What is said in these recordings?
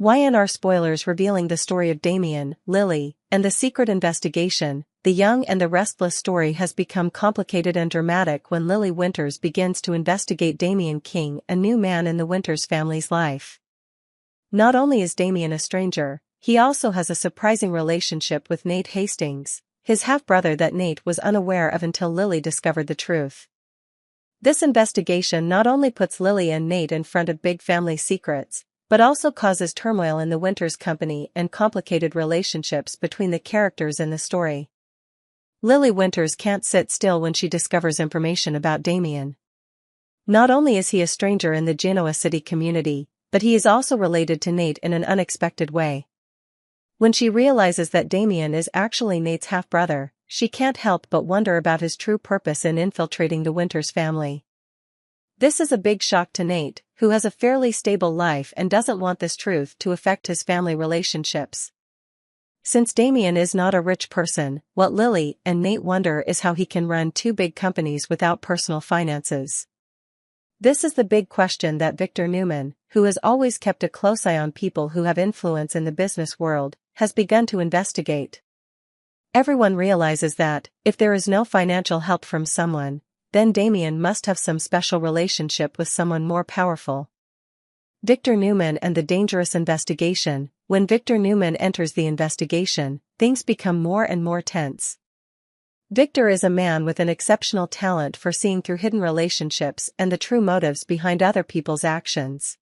Y&R Spoilers revealing the story of Damian, Lily, and the secret investigation. The Young and the Restless story has become complicated and dramatic when Lily Winters begins to investigate Damian King, a new man in the Winters family's life. Not only is Damian a stranger, he also has a surprising relationship with Nate Hastings, his half-brother that Nate was unaware of until Lily discovered the truth. This investigation not only puts Lily and Nate in front of big family secrets, but also causes turmoil in the Winters company and complicated relationships between the characters in the story. Lily Winters can't sit still when she discovers information about Damian. Not only is he a stranger in the Genoa city community, but he is also related to Nate in an unexpected way. When she realizes that Damian is actually Nate's half-brother, she can't help but wonder about his true purpose in infiltrating the Winters family. This is a big shock to Nate, who has a fairly stable life and doesn't want this truth to affect his family relationships. Since Damian is not a rich person, what Lily and Nate wonder is how he can run two big companies without personal finances. This is the big question that Victor Newman, who has always kept a close eye on people who have influence in the business world, has begun to investigate. Everyone realizes that, if there is no financial help from someone, then Damian must have some special relationship with someone more powerful. Victor Newman and the dangerous investigation. When Victor Newman enters the investigation, things become more and more tense. Victor is a man with an exceptional talent for seeing through hidden relationships and the true motives behind other people's actions.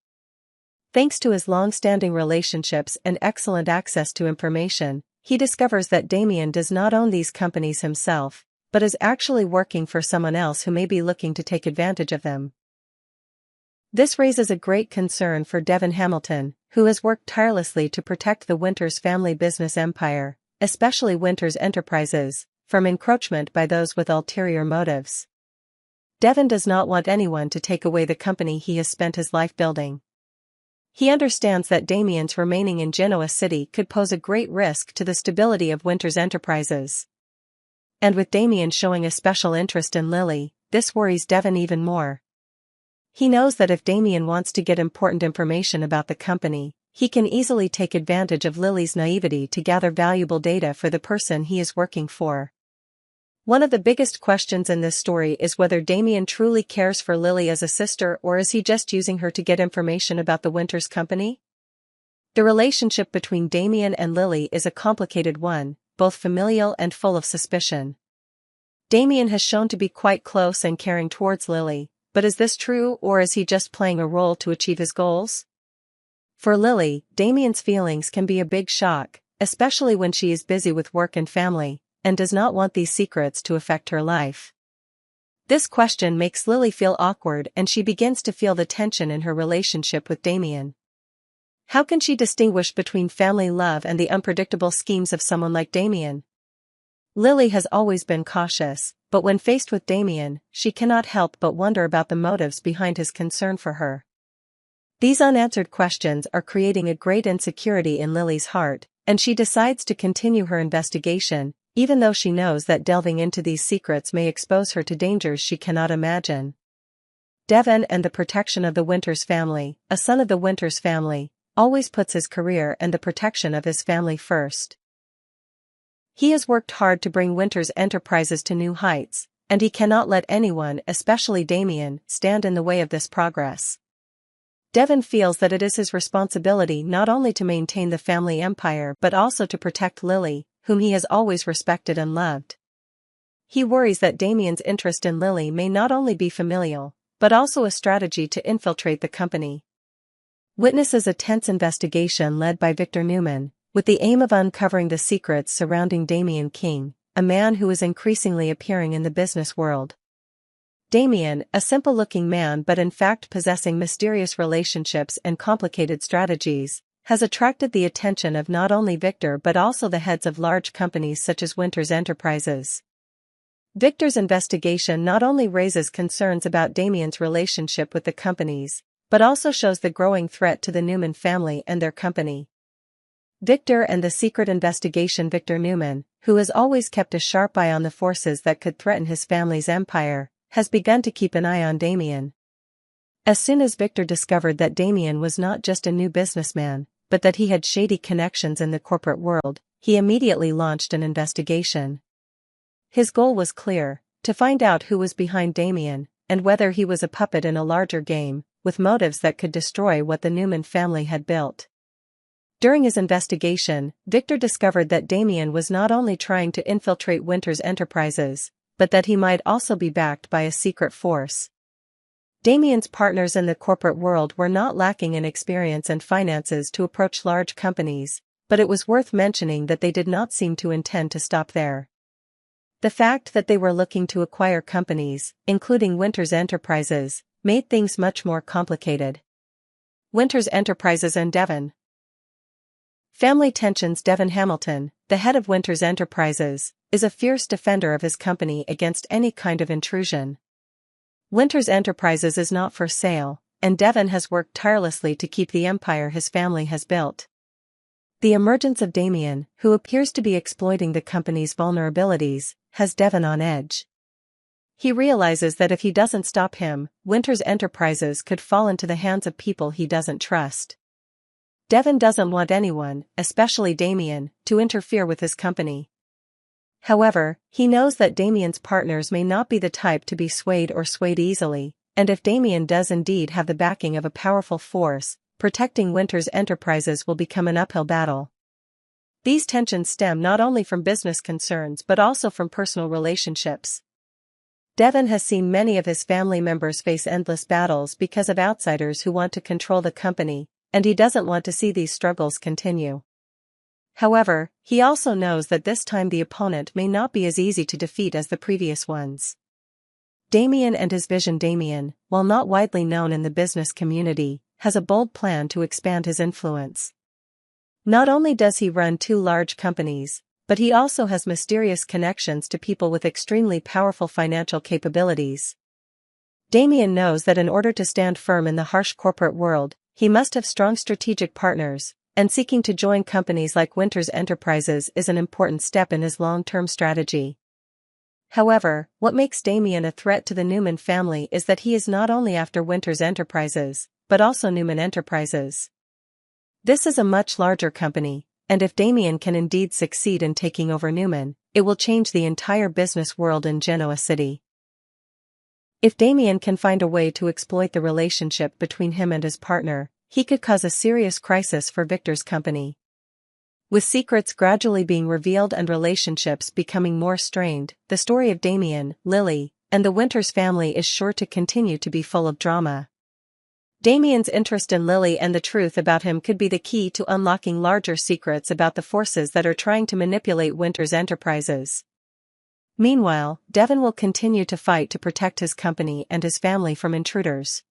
Thanks to his long-standing relationships and excellent access to information, he discovers that Damian does not own these companies himself, but is actually working for someone else who may be looking to take advantage of them. This raises a great concern for Devon Hamilton, who has worked tirelessly to protect the Winters family business empire, especially Winters Enterprises, from encroachment by those with ulterior motives. Devon does not want anyone to take away the company he has spent his life building. He understands that Damian's remaining in Genoa City could pose a great risk to the stability of Winters Enterprises. And with Damian showing a special interest in Lily, this worries Devon even more. He knows that if Damian wants to get important information about the company, he can easily take advantage of Lily's naivety to gather valuable data for the person he is working for. One of the biggest questions in this story is whether Damian truly cares for Lily as a sister, or is he just using her to get information about the Winters company? The relationship between Damian and Lily is a complicated one, both familial and full of suspicion. Damian has shown to be quite close and caring towards Lily, but is this true, or is he just playing a role to achieve his goals? For Lily, Damian's feelings can be a big shock, especially when she is busy with work and family, and does not want these secrets to affect her life. This question makes Lily feel awkward, and she begins to feel the tension in her relationship with Damian. How can she distinguish between family love and the unpredictable schemes of someone like Damian? Lily has always been cautious, but when faced with Damian, she cannot help but wonder about the motives behind his concern for her. These unanswered questions are creating a great insecurity in Lily's heart, and she decides to continue her investigation, even though she knows that delving into these secrets may expose her to dangers she cannot imagine. Devon and the protection of the Winters family. A son of the Winters family always puts his career and the protection of his family first. He has worked hard to bring Winters Enterprises to new heights, and he cannot let anyone, especially Damian, stand in the way of this progress. Devon feels that it is his responsibility not only to maintain the family empire but also to protect Lily, whom he has always respected and loved. He worries that Damian's interest in Lily may not only be familial, but also a strategy to infiltrate the company. Witnesses a tense investigation led by Victor Newman, with the aim of uncovering the secrets surrounding Damian King, a man who is increasingly appearing in the business world. Damian, a simple-looking man but in fact possessing mysterious relationships and complicated strategies, has attracted the attention of not only Victor but also the heads of large companies such as Winters Enterprises. Victor's investigation not only raises concerns about Damian's relationship with the companies, but also shows the growing threat to the Newman family and their company. Victor and the secret investigation. Victor Newman, who has always kept a sharp eye on the forces that could threaten his family's empire, has begun to keep an eye on Damian. As soon as Victor discovered that Damian was not just a new businessman, but that he had shady connections in the corporate world, he immediately launched an investigation. His goal was clear: to find out who was behind Damian, and whether he was a puppet in a larger game, with motives that could destroy what the Newman family had built. During his investigation, Victor discovered that Damian was not only trying to infiltrate Winter's enterprises, but that he might also be backed by a secret force. Damian's partners in the corporate world were not lacking in experience and finances to approach large companies, but it was worth mentioning that they did not seem to intend to stop there. The fact that they were looking to acquire companies, including Winter's enterprises, made things much more complicated. Winter's enterprises and Devon. Family tensions. Devon Hamilton, the head of Winter's enterprises, is a fierce defender of his company against any kind of intrusion. Winter's enterprises is not for sale, and Devon has worked tirelessly to keep the empire his family has built. The emergence of Damian, who appears to be exploiting the company's vulnerabilities, has Devon on edge. He realizes that if he doesn't stop him, Winter's enterprises could fall into the hands of people he doesn't trust. Devon doesn't want anyone, especially Damian, to interfere with his company. However, he knows that Damian's partners may not be the type to be swayed easily, and if Damian does indeed have the backing of a powerful force, protecting Winter's enterprises will become an uphill battle. These tensions stem not only from business concerns but also from personal relationships. Devon has seen many of his family members face endless battles because of outsiders who want to control the company, and he doesn't want to see these struggles continue. However, he also knows that this time the opponent may not be as easy to defeat as the previous ones. Damian and his vision. Damian, while not widely known in the business community, has a bold plan to expand his influence. Not only does he run 2 large companies, but he also has mysterious connections to people with extremely powerful financial capabilities. Damian knows that in order to stand firm in the harsh corporate world, he must have strong strategic partners, and seeking to join companies like Winter's enterprises is an important step in his long-term strategy. However, what makes Damian a threat to the Newman family is that he is not only after Winter's enterprises, but also Newman Enterprises. This is a much larger company, and if Damian can indeed succeed in taking over Newman, it will change the entire business world in Genoa City. If Damian can find a way to exploit the relationship between him and his partner, he could cause a serious crisis for Victor's company. With secrets gradually being revealed and relationships becoming more strained, the story of Damian, Lily, and the Winters family is sure to continue to be full of drama. Damian's interest in Lily and the truth about him could be the key to unlocking larger secrets about the forces that are trying to manipulate Winter's enterprises. Meanwhile, Devon will continue to fight to protect his company and his family from intruders.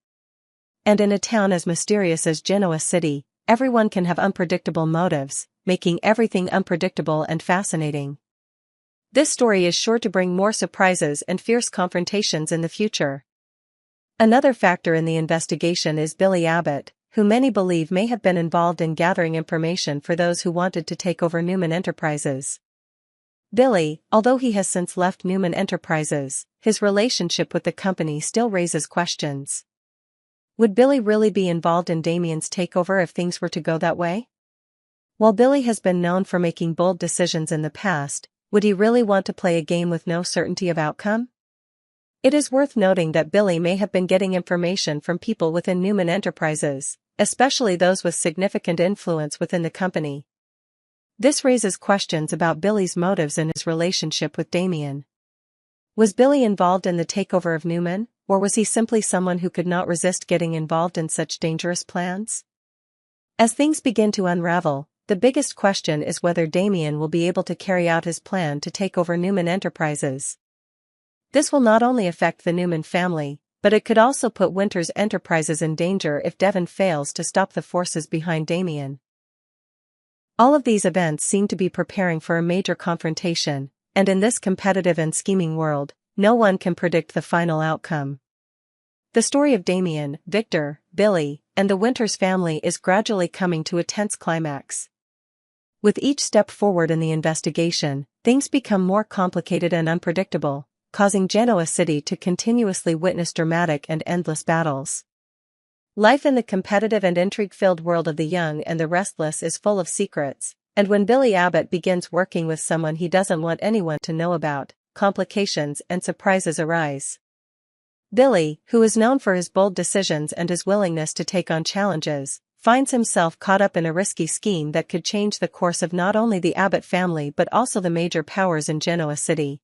And in a town as mysterious as Genoa City, everyone can have unpredictable motives, making everything unpredictable and fascinating. This story is sure to bring more surprises and fierce confrontations in the future. Another factor in the investigation is Billy Abbott, who many believe may have been involved in gathering information for those who wanted to take over Newman Enterprises. Billy, although he has since left Newman Enterprises, his relationship with the company still raises questions. Would Billy really be involved in Damian's takeover if things were to go that way? While Billy has been known for making bold decisions in the past, would he really want to play a game with no certainty of outcome? It is worth noting that Billy may have been getting information from people within Newman Enterprises, especially those with significant influence within the company. This raises questions about Billy's motives in his relationship with Damian. Was Billy involved in the takeover of Newman, or was he simply someone who could not resist getting involved in such dangerous plans? As things begin to unravel, the biggest question is whether Damian will be able to carry out his plan to take over Newman Enterprises. This will not only affect the Newman family, but it could also put Winter's enterprises in danger if Devon fails to stop the forces behind Damian. All of these events seem to be preparing for a major confrontation, and in this competitive and scheming world, no one can predict the final outcome. The story of Damian, Victor, Billy, and the Winters family is gradually coming to a tense climax. With each step forward in the investigation, things become more complicated and unpredictable, causing Genoa City to continuously witness dramatic and endless battles. Life in the competitive and intrigue-filled world of the young and the restless is full of secrets, and when Billy Abbott begins working with someone he doesn't want anyone to know about, complications and surprises arise. Billy, who is known for his bold decisions and his willingness to take on challenges, finds himself caught up in a risky scheme that could change the course of not only the Abbott family but also the major powers in Genoa City.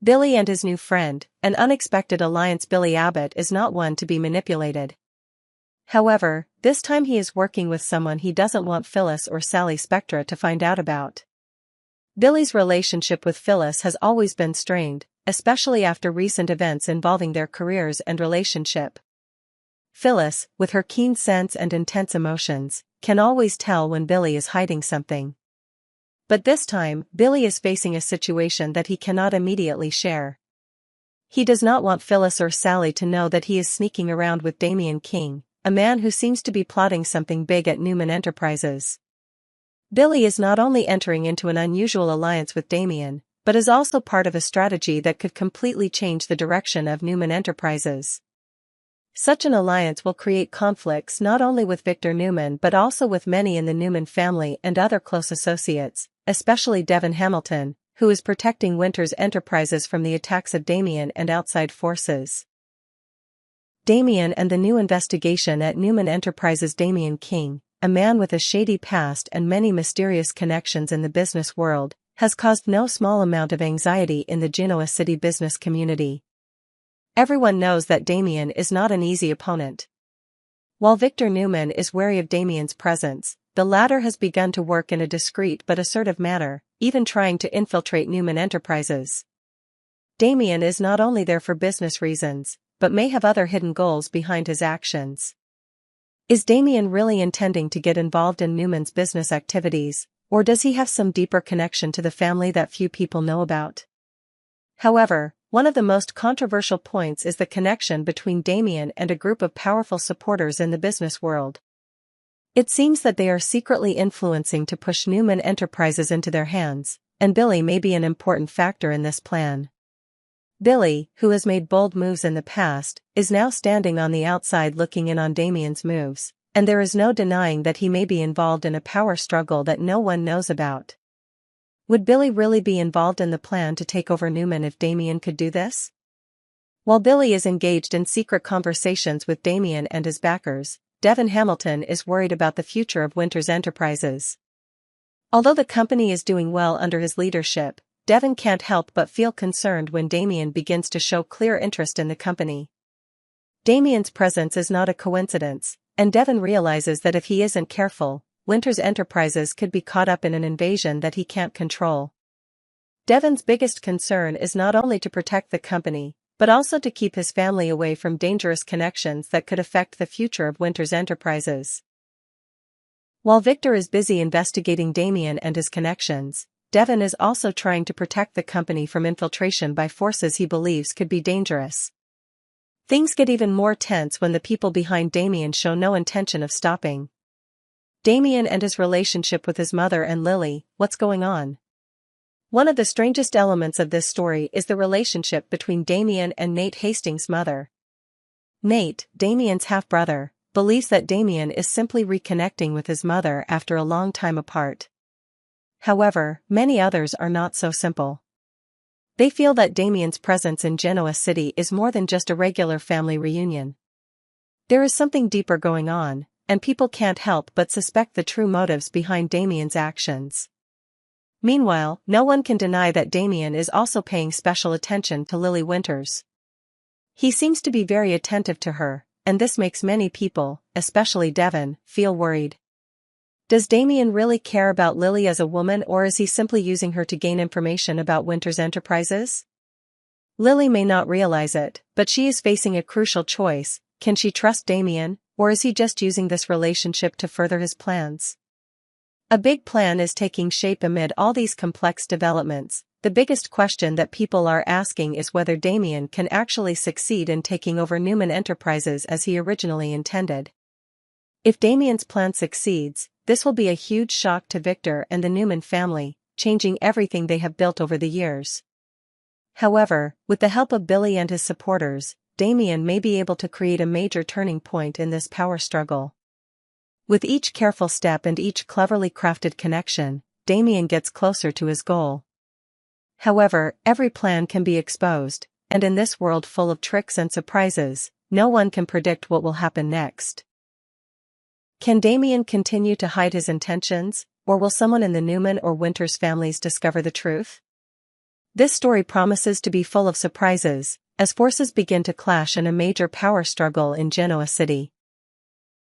Billy and his new friend, an unexpected alliance. Billy Abbott is not one to be manipulated. However, this time he is working with someone he doesn't want Phyllis or Sally Spectra to find out about. Billy's relationship with Phyllis has always been strained, especially after recent events involving their careers and relationship. Phyllis, with her keen sense and intense emotions, can always tell when Billy is hiding something. But this time, Billy is facing a situation that he cannot immediately share. He does not want Phyllis or Sally to know that he is sneaking around with Damian King, a man who seems to be plotting something big at Newman Enterprises. Billy is not only entering into an unusual alliance with Damian, but is also part of a strategy that could completely change the direction of Newman Enterprises. Such an alliance will create conflicts not only with Victor Newman but also with many in the Newman family and other close associates, especially Devon Hamilton, who is protecting Winter's Enterprises from the attacks of Damian and outside forces. Damian and the new investigation at Newman Enterprises. Damian King, a man with a shady past and many mysterious connections in the business world, has caused no small amount of anxiety in the Genoa City business community. Everyone knows that Damian is not an easy opponent. While Victor Newman is wary of Damian's presence, the latter has begun to work in a discreet but assertive manner, even trying to infiltrate Newman Enterprises. Damian is not only there for business reasons, but may have other hidden goals behind his actions. Is Damian really intending to get involved in Newman's business activities, or does he have some deeper connection to the family that few people know about? However, one of the most controversial points is the connection between Damian and a group of powerful supporters in the business world. It seems that they are secretly influencing to push Newman Enterprises into their hands, and Billy may be an important factor in this plan. Billy, who has made bold moves in the past, is now standing on the outside looking in on Damian's moves, and there is no denying that he may be involved in a power struggle that no one knows about. Would Billy really be involved in the plan to take over Newman if Damian could do this? While Billy is engaged in secret conversations with Damian and his backers, Devon Hamilton is worried about the future of Winter's Enterprises. Although the company is doing well under his leadership, Devon can't help but feel concerned when Damian begins to show clear interest in the company. Damian's presence is not a coincidence, and Devon realizes that if he isn't careful, Winter's Enterprises could be caught up in an invasion that he can't control. Devon's biggest concern is not only to protect the company, but also to keep his family away from dangerous connections that could affect the future of Winter's Enterprises. While Victor is busy investigating Damian and his connections, Devon is also trying to protect the company from infiltration by forces he believes could be dangerous. Things get even more tense when the people behind Damian show no intention of stopping. Damian and his relationship with his mother and Lily, what's going on? One of the strangest elements of this story is the relationship between Damian and Nate Hastings' mother. Nate, Damian's half-brother, believes that Damian is simply reconnecting with his mother after a long time apart. However, many others are not so simple. They feel that Damian's presence in Genoa City is more than just a regular family reunion. There is something deeper going on, and people can't help but suspect the true motives behind Damian's actions. Meanwhile, no one can deny that Damian is also paying special attention to Lily Winters. He seems to be very attentive to her, and this makes many people, especially Devon, feel worried. Does Damian really care about Lily as a woman, or is he simply using her to gain information about Winter's Enterprises? Lily may not realize it, but she is facing a crucial choice. Can she trust Damian, or is he just using this relationship to further his plans? A big plan is taking shape amid all these complex developments. The biggest question that people are asking is whether Damian can actually succeed in taking over Newman Enterprises as he originally intended. If Damian's plan succeeds, this will be a huge shock to Victor and the Newman family, changing everything they have built over the years. However, with the help of Billy and his supporters, Damian may be able to create a major turning point in this power struggle. With each careful step and each cleverly crafted connection, Damian gets closer to his goal. However, every plan can be exposed, and in this world full of tricks and surprises, no one can predict what will happen next. Can Damian continue to hide his intentions, or will someone in the Newman or Winters families discover the truth? This story promises to be full of surprises, as forces begin to clash in a major power struggle in Genoa City.